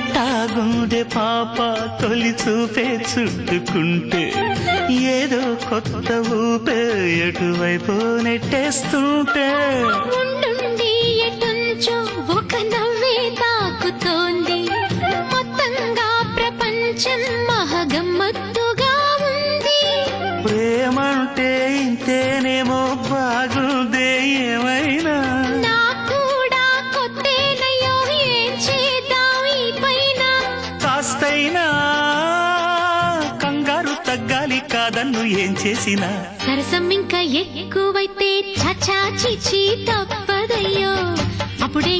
ఎట్టాగుందే పాప తొలి చూపే చుట్టుకుంటే ఏదో కొత్త ఊపే ఎటువైపు నెట్టేస్తుంటే ఉండుండి ఎటుంచో ఒక నవ్వే తాకుతోంది మొత్తంగా ప్రపంచం మహగమ్మత్తుగా ఉంది ప్రేమంటే ఇంతేనేమో బాగుందే ఏమైనా నాకు కూడా కొత్తేనయ్యో ఏం చేద్దాం ఈ పైన కాస్తైనా కంగారు తగ్గాలి కాదన్ను ఏం చేసినా సరసం ఇంకా ఎక్కువైతే చచా చిచి తప్పదయ్యో అప్పుడే